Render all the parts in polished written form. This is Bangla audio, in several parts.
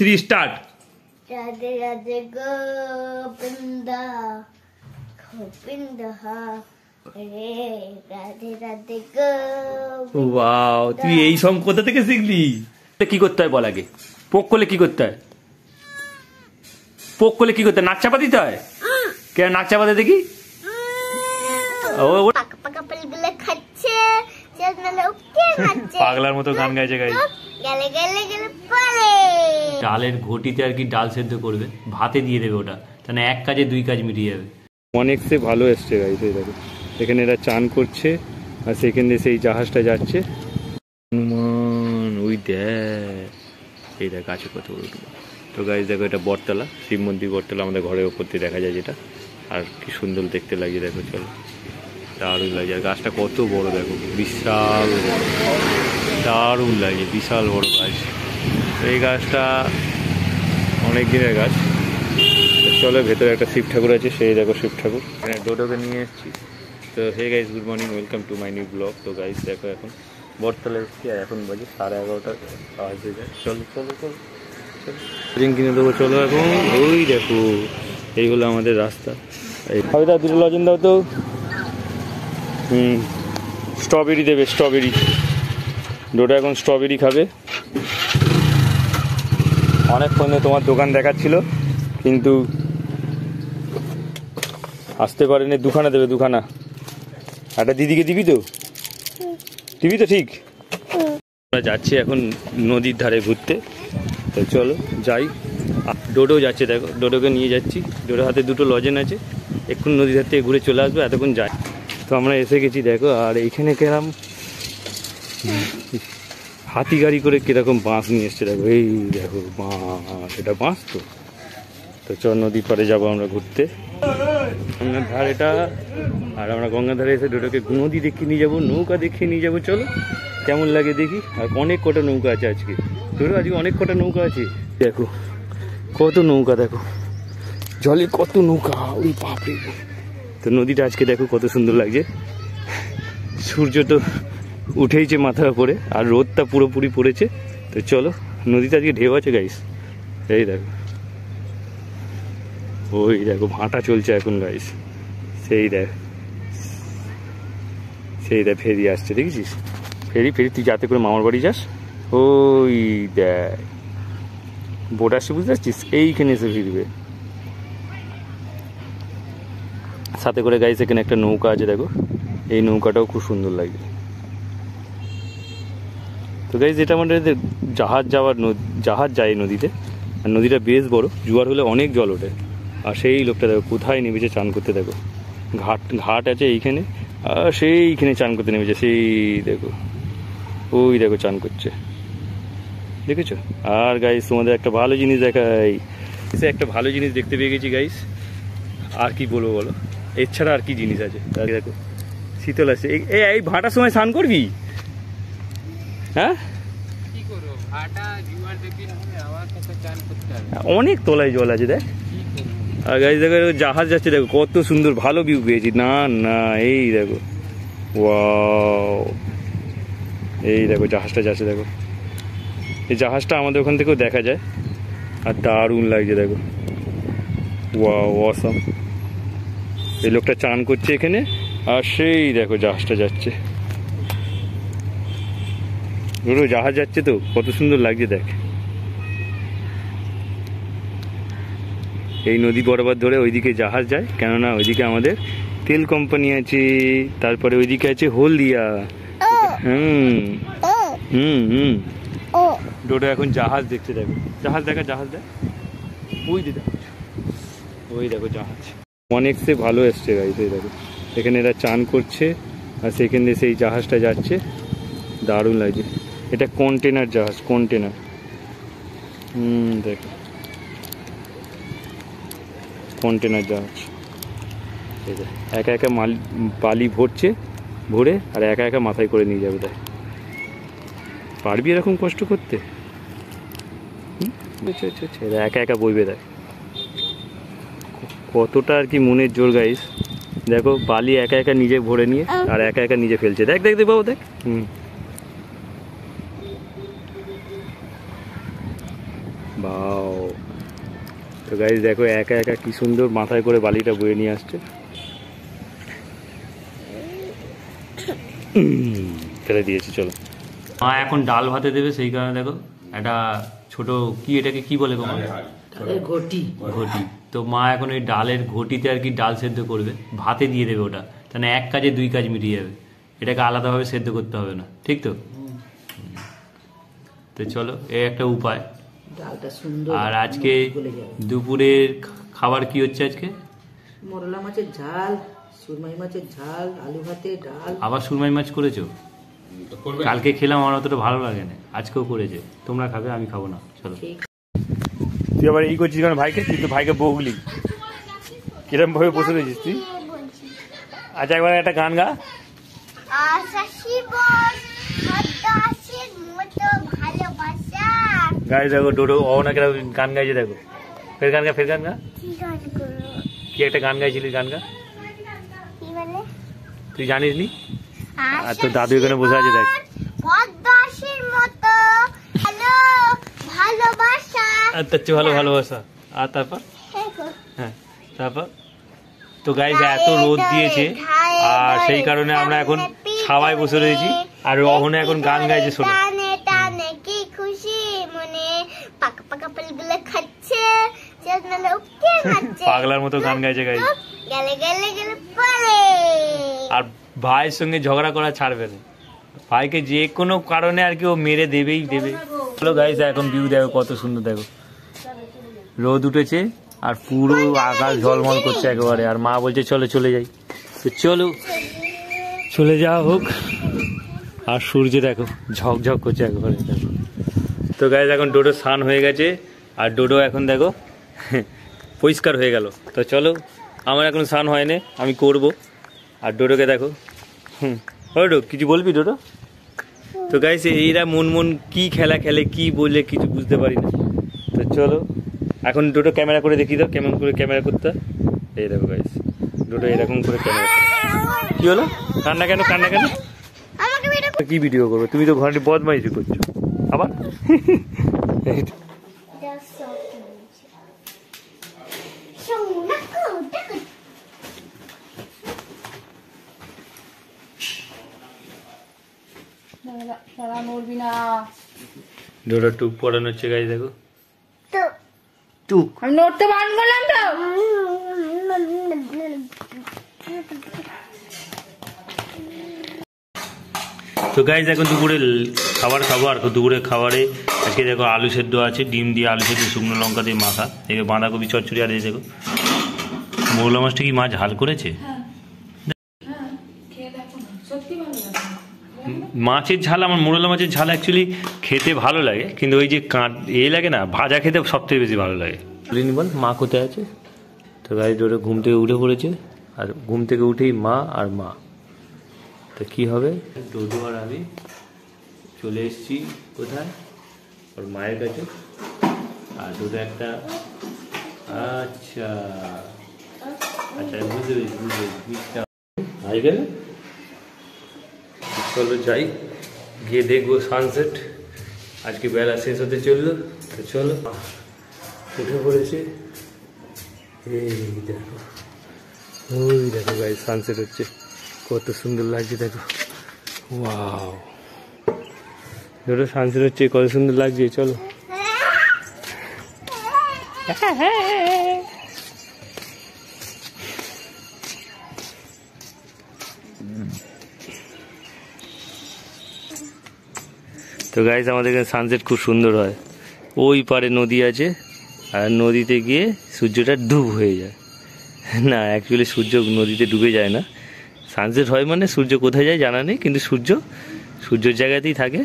3 স্টার্ট। রাধে রাধে গোবিন্দা গোবিন্দা রে রাধে রাধে গোবিন্দা। ওয়াও, তুই এই সং কোথা থেকে শিখলি? কি করতে হয় বল আগে? পোক করলে কি করতে হয়? পোক করলে কি করতে হয়? নাক চাপা দিতে হয়। কেন নাক চাপা দে দেখি? পাকা পাকা পেলগুলো খাচ্ছে, পাগলার মতো গান গাইছে গাই। গেলে গেলে গেলে পরে ডালের ঘটিতে আর কি ডাল সেদ্ধ করবে, ভাতে দিয়ে দেবে ওটা, তাহলে এক কাজে 2 কাজ মিটিয়ে যাবে। অনেক সে ভালো এসছে গাইছে। দেখো এখানে এরা চান করছে আর সেখানে সেই জাহাজটা যাচ্ছে। হনুমান ওই দেখ, এই দেখ আছে কত বড়। তো গাইজ দেখো এটা বটতলা, শিব মন্দির বটতলা, আমাদের ঘরের ওপর দিয়ে দেখা যায় যেটা। আর কি সুন্দর দেখতে লাগে দেখো, চলো দারুণ লাগে। আর গাছটা কত বড় দেখো, বিশাল বড়, দারুণ লাগে, বিশাল বড় গাছ। এই গাছটা অনেক দিনের গাছ। চলো ভেতরে একটা শিব ঠাকুর আছে, সেই দেখো শিব ঠাকুর। এখানে ডোডোকে নিয়ে এসেছি। তো hey guys, good morning, welcome to my new blog. তো গাইজ দেখো এখন বটতলা এসেছি আর এখন বাজে 11:30 বাজে যায়। চলো চলো চলো চলো কিনে দেবো, চলো এখন। ওই দেখো এই হলো আমাদের রাস্তা। এই হয়তো 2 লজেন দাও তো। স্ট্রবেরি দেবে, স্ট্রবেরি। ডোডো এখন স্ট্রবেরি খাবে। অনেকক্ষণ তোমার দোকান দেখাচ্ছিল কিন্তু আসতে পারেনি। 2খানা দেবে, 2খানা। একটা দিদিকে দিবি তো? দিবি তো ঠিক? আমরা যাচ্ছি এখন নদীর ধারে ঘুরতে, তো চলো যাই। ডোডো যাচ্ছে, দেখো ডোডোকে নিয়ে যাচ্ছি। ডোডোর হাতে 2টো লজেন আছে, এক্ষুনি নদীর ধার থেকে ঘুরে চলে আসবে, এতক্ষণ যাই। তো আমরা এসে গেছি দেখো। আর এইখানে কেরাম হাতি গাড়ি করে কিরকম বাঁশ নিয়ে এসছে দেখো। এই দেখো বাঁশ, এটা বাঁশ তো। তো চল নদীর পাড়ে যাবো আমরা ঘুরতে, গঙ্গার ধার এটা। আর আমরা গঙ্গার ধারে এসে ডোডোকে নদী দেখিয়ে নিয়ে যাবো, নৌকা দেখিয়ে নিয়ে যাবো। চলো কেমন লাগে দেখি। আর অনেক কটা নৌকা আছে আজকে, ডোডো আজকে অনেক কটা নৌকা আছে। দেখো কত নৌকা, দেখো জলে কত নৌকা, ওই বাপরে। তো নদীটা আজকে দেখো কত সুন্দর লাগছে। সূর্য তো উঠেইছে মাথার উপরে আর রোদটা পুরোপুরি পড়েছে। তো চলো, নদীতে আজকে ঢেউ আছে গাইস। এই দেখো, ওই দেখো ভাটা চলছে এখন গাইস। সেই দেখ, সেই দেখ ফেরি আসছে, দেখেছিস? ফেরি ফেরি, তুই যাতে করে মামার বাড়ি যাস। ওই দেখ বোট আসছে, বুঝতে পারছিস? এইখানে এসে ফিরবে। সাথে করে গাইস এখানে একটা নৌকা আছে দেখো, এই নৌকাটাও খুব সুন্দর লাগছে। তো গাইস এটা আমাদের জাহাজ যাওয়ার, জাহাজ যায় নদীতে। আর নদীটা বেশ বড়, জোয়ার হলে অনেক জল ওঠে। আর সেই লোকটা দেখো কোথায় নেমেছে চান করতে, দেখো ঘাট আছে এইখানে, আর সেইখানে চান করতে নেমেছে। সেই দেখো, ওই দেখো চান করছে, দেখেছো? আর গাইস তোমাদের একটা ভালো জিনিস দেখাই, একটা ভালো জিনিস দেখতে পেয়ে গেছি গাইস। আর কি বলবো বলো, এছাড়া আর কি জিনিস আছে? দেখো শীতল আছে। এই ভাটার সময় স্নান করবি? হ্যাঁ, অনেক তলায় জল আছে দেখ। আর গাইস দেখো জাহাজ যাচ্ছে, দেখো কত সুন্দর, ভালো ভিউ পেয়েছি। না না এই দেখো, ওয়াও, এই দেখো জাহাজটা যাচ্ছে দেখো। এই জাহাজটা আমাদের ওখান থেকেও দেখা যায় আর দারুণ লাগছে দেখো। Wow awesome. এই লোকটা চান করছে এখানে আর সেই দেখো জাহাজটা যাচ্ছে। পুরো জাহাজ যাচ্ছে তো, কত সুন্দর লাগছে দেখ। এই নদী বরাবর ধরে ওইদিকে জাহাজ যায়, কেননা ওইদিকে আমাদের তেল কোম্পানি আছে। তারপরে ওইদিকে আছে হলদিয়া। ডোডো এখন জাহাজ দেখতে, দেখো জাহাজ দেখা, জাহাজ দেখ, ওই দিকে ওই দেখো জাহাজ। অনেক সে ভালো এসছে গাইস। এই দেখো এখানে এরা চান করছে আর সেখানে সেই জাহাজটা যাচ্ছে, দারুণ লাগছে। এটা কন্টেনার জাহাজ, কন্টেনার। দেখো কন্টেনার জাহাজ। একা একা বালি ভরছে, ভরে আর একা একা মাথায় করে নিয়ে যাবে। দেখ পারবি এরকম কষ্ট করতে? একা একা বইবে। দেখ কতটা আর কি মনের জোর গাইস। দেখো বালি একা একা নিজে ভরে নিয়ে আর একা একা নিজে ফেলছে। দেখ দেখ দেখ বাবু দেখ। বা ওয়াও, তো গাইস দেখো একা একা কি সুন্দর মাথায় করে বালিটা বয়ে নিয়ে আসছে। ফেলে দিয়েছি, চলো। মা এখন ডাল ভাতে দেবে, সেই কারণে দেখো একটা ছোট কি এটাকে কি বলে তোমার? ঘটি। ঘটি। তো মা এখন ওই ডালের ঘটিতে আর কি ডাল সেদ্ধ করবে, ভাতে দিয়ে দেবে ওটা, তাহলে এক কাজে দুই কাজ মিটিয়ে যাবে। এটাকে আলাদাভাবে সেদ্ধ করতে হবে না, ঠিক তো? তো চলো, এই একটা উপায়। আর আজকে দুপুরের খাবার কি হচ্ছে আজকে? মোরলা মাছের ঝাল, সুরমাই মাছের ঝাল, আলু ভাতে ডাল। আবার সুরমাই মাছ করেছো? কালকে খেলাম, আমার অতটা ভালো লাগে না, আজকেও করেছে। তোমরা খাবে, আমি খাবো না। চলো। তুই আবার এই করছিস কেন ভাইকে? তুই তো ভাইকে বকলি, কিরম ভাবে বসে রয়েছিস তুই? আচ্ছা একবার একটা গান গা। গাই দেখো ডোডো অহনা কেন গান গাইছে, দেখো। ফের গান গা, ফের গান গা। কি একটা গান গাইছিলি, গান গা। তুই জানিস নি? আর তোর দাদু এখানে বসে আছে, দেখ। আচ্ছা, ভালো ভালোবাসা। আর তারপর? হ্যাঁ, তারপর তো গাইস এত রোদ দিয়েছে, আর সেই কারণে আমরা এখন ছাওয়ায় বসে রয়েছি, আর অহনে এখন গান গাইছে। শোনো, কি খুশি মনে, পাকা পাকা ফলগুলো খাচ্ছে, পাগলার মতো গান গাইছে গাইস। গেলে গেলে গেলে পরে। আর ভাইয়ের সঙ্গে ঝগড়া করা ছাড়বে না, ভাইকে যে কোনো কারণে আর কি ও মেরে দেবেই দেবে। চলো গাইস, এখন ভিউ দেখো কত সুন্দর, দেখো রোদ উঠেছে আর পুরো আকাশ ঝলমল করছে একেবারে। আর মা বলছে চলো চলে যাই, তো চলো চলে যাওয়া হোক। আর সূর্য দেখো ঝকঝক করছে একেবারে, দেখো। তো গাইস এখন ডোডো স্নান হয়ে গেছে, আর ডোডো এখন দেখো পরিষ্কার হয়ে গেল। তো চলো, আমার এখন স্নান হয়নি, আমি করব। আর ডোডোকে দেখো, ডোডো কিছু বলবি ডোডো? তো গাইস এইরা মন মন কি খেলা খেলে, কি বললে কিছু বুঝতে পারি না। তো চলো এখন ডোডো ক্যামেরা করে দেখি, দাও কেমন করে ক্যামেরা করতে। এই দেখো গাইস, ডোডো এরকম করে ক্যামেরা। কি হলো? কান্না কেন, কান্না কেন? কি ভিডিও করবো? তুমি তো ঘরে বদমাইশি করছো আবার। ডোডো টুক পড়ানো হচ্ছে গাইস, দেখো টুক। আমি নড়তে বারণ করলাম তো। তো গাইস এখন দুপুরে খাবার খাবো। আর দুপুরে খাবারে আজকে দেখো আলু সেদ্ধ আছে, ডিম দিয়ে আলু সেদ্ধ, শুকনো লঙ্কা দিয়ে মাখা, দেখো বাঁধাকপি চচ্চড়ি। আর এই দেখো মৌলা মাছটা কি মা ঝাল করেছে। মাছের ঝাল, আমার মোরলা মাছের ঝাল অ্যাকচুয়ালি খেতে ভালো লাগে, কিন্তু ওই যে লাগে না, ভাজা খেতে সব থেকে বেশি ভালো লাগে। বল মা কোথায় আছে? তো গাইস ডোডো ঘুম থেকে উঠে পড়েছে, আর ঘুম থেকে উঠেই মা আর মা। তো কি হবে, ডোডো আর আমি চলে এসেছি কোথায়, ওর মায়ের কাছে। আর ডোডো একটা আচ্ছা আচ্ছা বুঝতে পেরেছি, বুঝতে গেলে। চলো যাই, গিয়ে দেখবো সানসেট। আজকে বেলা শেষ হতে চললো, তো চলো। উঠে পড়েছে, এই দেখো, ওই দেখো গাইস সানসেট হচ্ছে, কত সুন্দর লাগছে দেখো। ওয়াও, দেখো সানসেট হচ্ছে, কত সুন্দর লাগছে। চলো তো গাইস আমাদের এখানে সানসেট খুব সুন্দর হয়। ওই পারে নদী আছে, আর নদীতে গিয়ে সূর্যটা ডুব হয়ে যায়। না অ্যাকচুয়ালি সূর্য নদীতে ডুবে যায় না, সানসেট হয় মানে সূর্য কোথায় যায় জানা নেই, কিন্তু সূর্যের জায়গাতেই থাকে।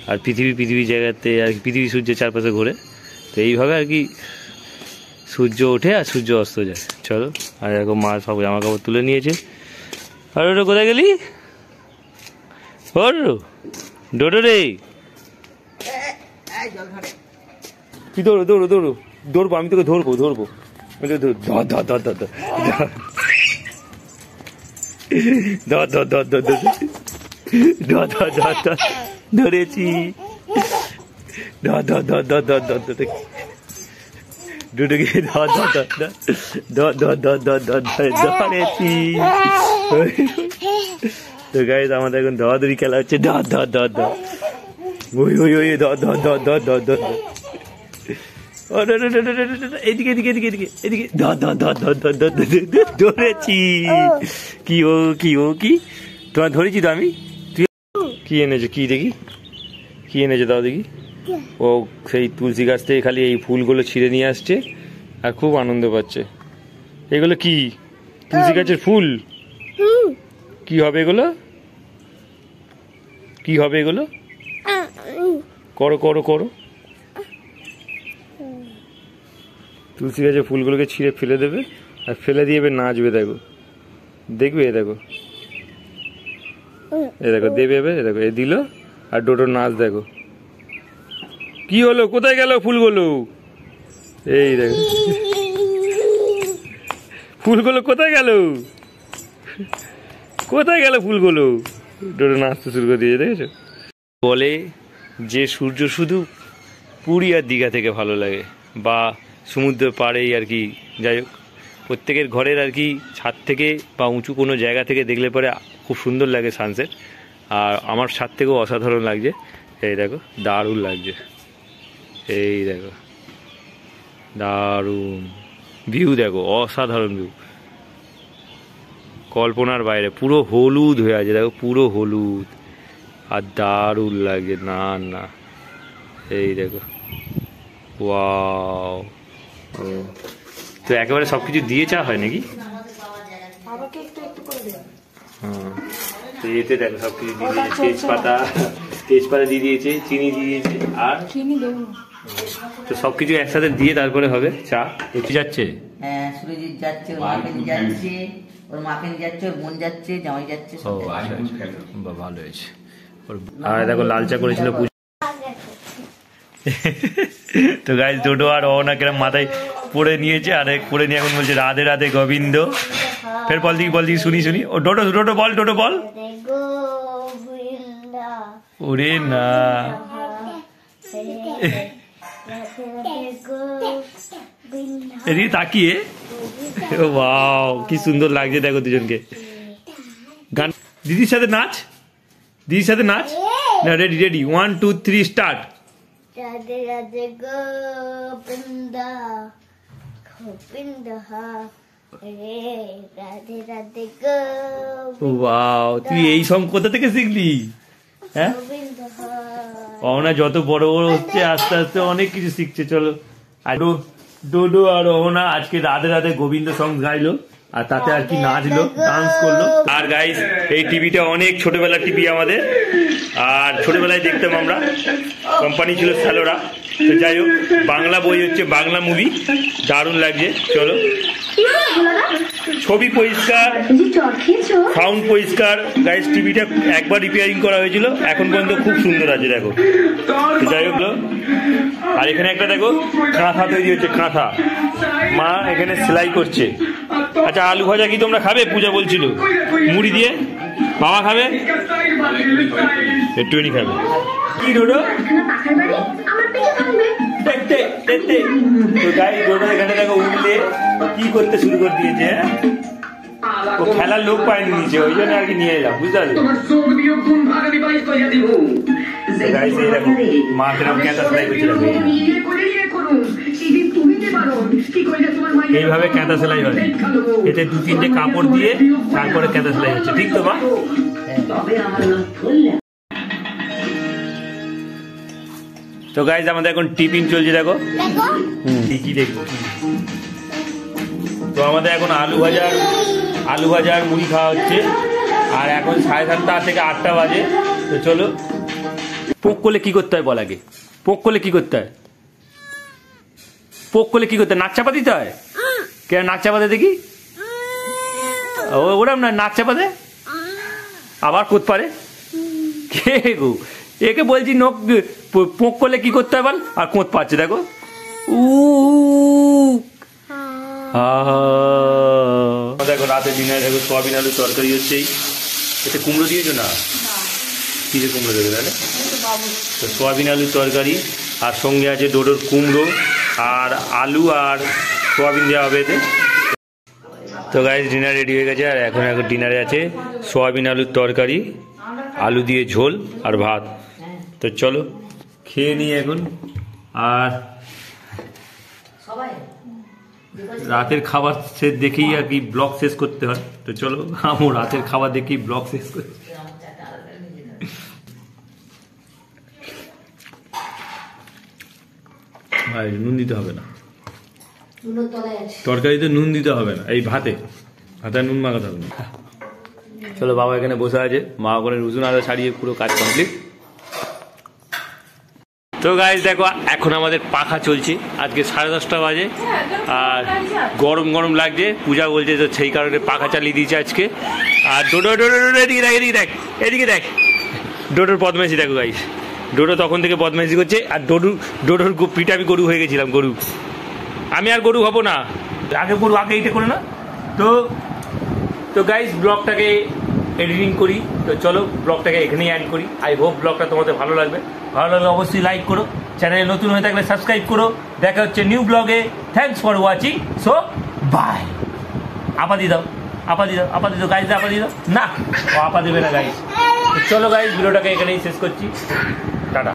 আর পৃথিবীর জায়গাতে আর পৃথিবী সূর্যের চারপাশে ঘোরে। তো এইভাবে আর কি সূর্য ওঠে আর সূর্য অস্ত যায়। চলো, আর এরকম মা সব জামা কাপড় তুলে নিয়েছে। আর ওটা কোথায় গেলি? ওর ডোডো রে, তুই দৌড়ো দৌড়ো দৌড়ো দৌড়বো, আমি তোকে ধরবো ধরবো ধরেছি। ডুডুকে ধরেছি। তো গাইস আমাদের এখন ধরাধরি খেলা হচ্ছে। ওই ওই ওই এদিকে এদিকে এদিকে এদিকে এদিকে ধরেছি। কি ও কি ও কি তোমার ধরেছি তো আমি। তুই কি এনেছো? কি দেখি কি এনেছো দাও দেখি। ও সেই তুলসী গাছ থেকে খালি এই ফুলগুলো ছিঁড়ে নিয়ে আসছে আর খুব আনন্দ পাচ্ছে। এগুলো কি তুলসী গাছের ফুল? কি হবে এগুলো? কি হবে এগুলো? করো করো করো। তুলসী গাছের ফুলগুলোকে ছিঁড়ে ফেলে দেবে আর ফেলে দিয়ে এবার নাচবে। দেখো দেখবে, এ দেখো এ দেখো দেবে এবার, এ দেখো এ দিল আর ডোডোর নাচ দেখো। কি হলো? কোথায় গেল ফুলগুলো? এই দেখো ফুলগুলো কোথায় গেল? কোথায় গেল ফুলগুলো? ডোডো নাচতে শুরু করে দিয়েছে, দেখেছো? বলে যে সূর্য শুধু পুরী আর দীঘা থেকে ভালো লাগে বা সমুদ্র পাড়েই আর কি। যাই হোক, প্রত্যেকের ঘরের আর কি ছাদ থেকে বা উঁচু কোনো জায়গা থেকে দেখলে পরে খুব সুন্দর লাগে সানসেট। আর আমার ছাদ থেকেও অসাধারণ লাগছে। এই দেখো দারুণ লাগছে। এই দেখো দারুণ ভিউ, দেখো অসাধারণ ভিউ, কল্পনার বাইরে। পুরো হলুদ হয়ে আছে, দেখো পুরো হলুদ আর দারুণ লাগছে। না না এই দেখো ওয়াও। তো একেবারে সব কিছু দিয়ে চা হয় নাকি? হ্যাঁ, তো এতে দেখো সব কিছু দিয়ে দিয়েছে। তেজপাতা দিয়ে দিয়েছে, চিনি দিয়ে দিয়েছে আর তো সবকিছু একসাথে দিয়ে তারপরে হবে চা। একটু যাচ্ছে, হ্যাঁ সুরজিৎ যাচ্ছে, ওর মাকে নিয়ে যাচ্ছে, ওর মাকে নিয়ে যাচ্ছে, ওর বোন যাচ্ছে, জামাই যাচ্ছে। ও আচ্ছা আচ্ছা, ভালো হয়েছে। আর দেখো লাল চা করেছিল পূজা। তো গাইস ডোডো আর অহনা কেরম মাথায় পড়ে নিয়েছে, আর পড়ে নিয়ে এখন বলছে রাধে রাধে গোবিন্দ। ফের বল দিকে শুনি শুনি। ও ডোডো ডোডো বল, ডোডো বল। ওরে না এদিকে তাকিয়ে, ওয়াও কি সুন্দর লাগছে দেখো দুজনকে। গান দিদির সাথে নাচ, দিদির সাথে নাচ না। Ready ready 1 2 3 start. Radhe Radhe Govinda Govinda রে রাধে রাধে ওয়াও, তুই এই সং কোথা থেকে শিখলি? হ্যাঁ, গোবিন্দা অহনা যত বড় বড় হচ্ছে আস্তে আস্তে অনেক কিছু শিখছে। চলো, আর ডোডো আর অহনা আজকে রাধে রাধে গোবিন্দ সং গাইলো আর তাতে আর কি নাচলো, ডান্স করলো। আর গাইস এই টিভিটা অনেক ছোটবেলার টিভি আমাদের, আর ছোটবেলায় দেখতাম আমরা। কোম্পানি ছিল স্যালোরা। তো যাই হোক, বাংলা বই হচ্ছে, বাংলা মুভি, দারুণ লাগছে। চলো, ছবি পরিষ্কার, সাউন্ড পরিষ্কার। গাইস টিভিটা একবার রিপেয়ারিং করা হয়েছিল, এখন পর্যন্ত খুব সুন্দর আছে দেখো। যাই হোক, আর এখানে একটা দেখো কাঁথা তৈরি হচ্ছে, কাঁথা মা এখানে সেলাই করছে। আচ্ছা, আলু ভাজা কি তোমরা খাবে? পূজা বলছিল মুড়ি দিয়ে। বাবা খাবে? একটুখানি খাবে। কি ডোডো? তো গাই ডোডো এখানে দেখো উঠলে কি করতে শুরু করে দিয়েছে। ও খেলার লোক পায়নি নিচে, ওই জন্য আর কি নিয়ে এলাম, বুঝতে পারলি? মা কিরম ক্যাঁথা সেলাই করছিল, এইভাবে ক্যাঁথা সেলাই হয়। এতে 2-3টে কাপড় দিয়ে তারপরে ক্যাঁথা সেলাই হচ্ছে, ঠিক তো মা? তো গাইজ আমাদের এখন টিফিন চলছে, দেখো কি দেখবো। তো আমাদের এখন আলু ভাজা আর মুড়ি খাওয়া হচ্ছে। আর এখন 7:30 থেকে 8টা বাজে। তো চলো, পোক করলে কি করতে হয় বল আগে। পোক করলে কি করতে হয়? পোক করলে কি করতে হয়? নাক চাপা দিতে হয়। কেন নাক চাপা দে দেখি? ওরম না, নাক চাপা দে। আবার কোথ পারে কে গো? একে বলছি নখ পোক করলে কি করতে হয় বল, আর কোথ পাচ্ছে দেখো। দেখো রাতে ডিনারে দেখো সোয়াবিন আলু তরকারি হচ্ছে। এতে কুমড়ো দিয়েছো না? কি যে কুমড়ো দেবে তাহলে? তো সোয়াবিন আলু তরকারি, আর সঙ্গে আছে ডোডোর কুমড়ো, আর আলু আর সোয়াবিন দেওয়া হবে এতে। তো গাইস ডিনার রেডি হয়ে গেছে। আর এখন ডিনারে আছে সোয়াবিন আলুর তরকারি, আলু দিয়ে ঝোল আর ভাত। তো চলো খেয়ে নিই এখন। আর রাতের খাবার শেষ দেখেই আর কি ব্লগ শেষ করতে হয়। তো চলো আমার রাতের খাবার দেখেই ব্লগ শেষ করছি। ভাই নুন দিতে হবে না, তরকারিতে নুন দিতে হবে না, এই ভাতে নুন মাখাতে হবে না। চলো বাবা এখানে বসে আছে, মা ওখানে রসুন আদা ছাড়িয়ে পুরো কাজ কমপ্লিট। তো গাইস দেখো এখন আমাদের পাখা চলছে, আজকে 10:30 বাজে। আর গরম গরম লাগছে, পূজা বলছে তো সেই কারণে পাখা চালিয়ে দিয়েছে আজকে। আর ডোডো ডোডো ডোডো এদিকে দেখ, এদিকে দেখ, এদিকে দেখ, ডোডোর বদমাইশি দেখো গাইস। ডোডো তখন থেকে বদমাইশি করছে। আর ডোডোর পিঠে আমি গরু হয়ে গেছিলাম, গরু। আমি আর গরু হবো না, আগে গরু আগে এইটা করে না। তো গাইস ব্লগটাকে এডিটিং করি। তো চলো ব্লগটাকে এখানেই এন্ড করি। আই হোপ ব্লগটা তোমাদের ভালো লাগবে। ভালো লাগলে অবশ্যই লাইক করো, চ্যানেলে নতুন হয়ে থাকলে সাবস্ক্রাইব করো। দেখা হচ্ছে নিউ ব্লগে। Thanks for watching. So bye. আপা দিয়ে দাও, আপা দিয়ে দাও, আপা দিয়ে দাও গাইস, আপা দিয়ে দাও না, ও আপা দেবে না গাইস। চলো গাইস ভিডিওটাকে এখানেই শেষ করছি।